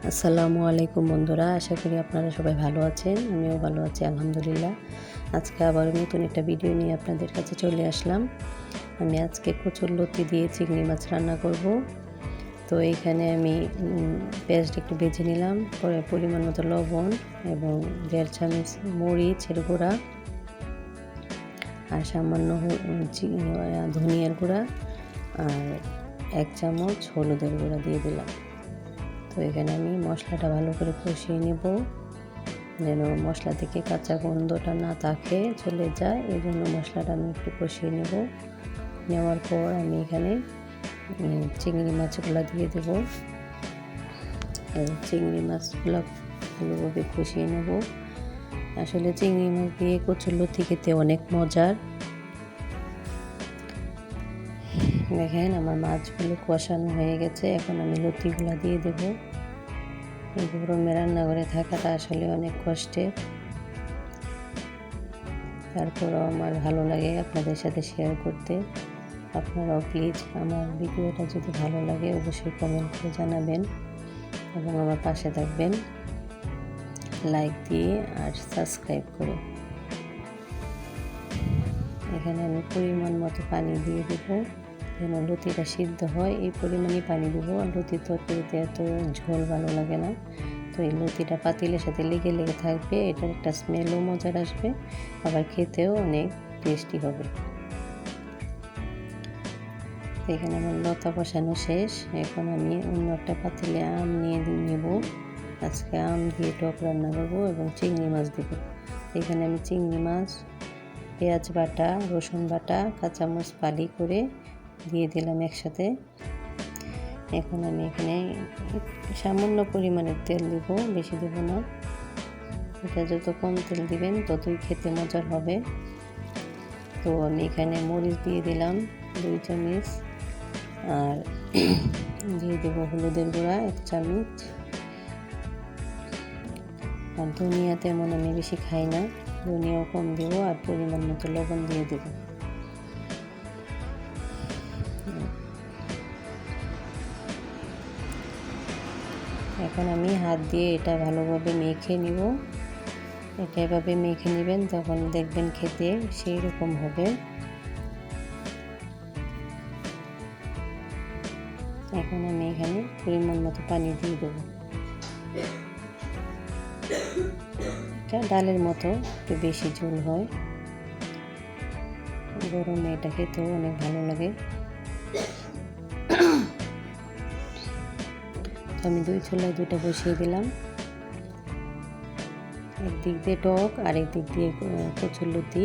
আসসালামু আলাইকুম বন্ধুরা, আশা করি আপনারা সবাই ভালো আছেন। আমিও ভালো আছি আলহামদুলিল্লাহ। আজকে আবার নতুন একটা ভিডিও নিয়ে আপনাদের কাছে চলে আসলাম। আমি আজকে কচুরলতি দিয়ে চিংড়ি মাছ রান্না করব। তো এইখানে আমি পেঁয়াজটা একটু ভেজে নিলাম, পরে পরিমাণ মতো লবণ এবং 1.5 চামচ মরিচের গুঁড়া আর সামান্য ধনিয়ার গুঁড়া আর 1 চামচ হলুদের গুঁড়া দিয়ে দিলাম। তো এখানে আমি মশলাটা ভালো করে কষিয়ে নেব, যেন মশলা থেকে কাঁচা গন্ধটা না থাকে, চলে যায়। এই জন্য মশলাটা আমি একটু কষিয়ে নেওয়ার পর আমি এখানে চিংড়ি মাছগুলো দিয়ে দেব। চিংড়ি মাছগুলো ভালোভাবে কষিয়ে নেব। আসলে চিংড়ি মাছ দিয়ে কচুরলতি খেতে অনেক মজার। দেখেন আমার মাছগুলো কষানো হয়ে গেছে, এখন আমি লতিগুলো দিয়ে দেব। এই গরমে রান্নাঘরে থাকাটা আসলে অনেক কষ্টের, তারপরেও আমার ভালো লাগে আপনাদের সাথে শেয়ার করতে। আপনারাও প্লিজ আমার ভিডিওটা যদি ভালো লাগে অবশ্যই কমেন্ট করে জানাবেন এবং আমার পাশে থাকবেন লাইক দিয়ে আর সাবস্ক্রাইব করে। এখানে আমি পরিমাণ মতো পানি দিয়ে দেবো, যেন লতিটা সিদ্ধ হয়। এই পরিমাণে পানি দেবো। আর লতির তরকারিতে এত ঝোল ভালো লাগে না, তো এই লতিটা পাতিলের সাথে লেগে থাকবে, এটার একটা স্মেলও মজার আসবে, আবার খেতেও অনেক টেস্টি হবে। এখানে আমার লতা কষানো শেষ। এখন আমি অন্য একটা পাতিলে আম নিয়ে নেব। আজকে আম দিয়ে টক রান্না করবো এবং চিংড়ি মাছ দেবো। এখানে আমি চিংড়ি মাছ, পেঁয়াজ বাটা, রসুন বাটা, কাঁচামরিচ ফালি করে দিয়ে দিলাম একসাথে। এখন আমি এখানে সামান্য পরিমাণের তেল দেব, বেশি দেব না। এটা যত কম তেল দিবেন ততই খেতে মজার হবে। তো আমি এখানে মরিচ দিয়ে দিলাম 2 চামচ, আর দিয়ে দেবো হলুদের গুঁড়া 1 চামচ। আর ধনিয়া তেমন আমি বেশি খাই না, ধনিয়াও কম দেবো। আর পরিমাণ মতো লবণ দিয়ে দেবো। এখন আমি হাত দিয়ে এটা ভালোভাবে মেখে নিব। এটা এভাবে মেখে নেবেন, তখন দেখবেন খেতে সেই রকম হবে। এখন আমি এখানে পরিমাণ মতো পানি দিয়ে দেবো। এটা ডালের মতো একটু বেশি ঝোল হয়, গরমে এটা খেতেও অনেক ভালো লাগে। আমি 2 চুলায় 2টা বসিয়ে দিলাম, একদিক দিয়ে টক আর একদিক দিয়ে কচুরলতি।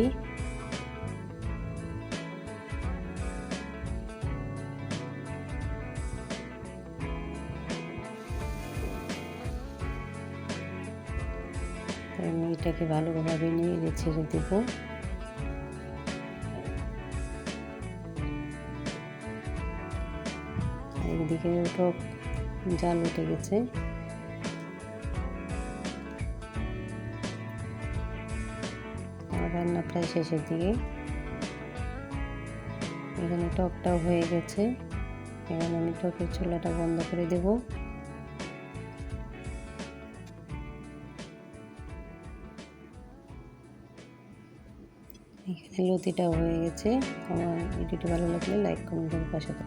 আমি এটাকে ভালোভাবে নিয়ে ছেড়ে দেব। একদিকে টক জাল উঠে গেছে। রান্না প্রায় শেষের দিকে। এখানে টকটাও হয়ে গেছে। এখন আমি টকের চুলাটা বন্ধ করে দেব। এখানে লতিটাও হয়ে গেছে। আমার ভিডিওটি ভালো লাগলে লাইক কমেন্ট করে পাশে থাকবেন।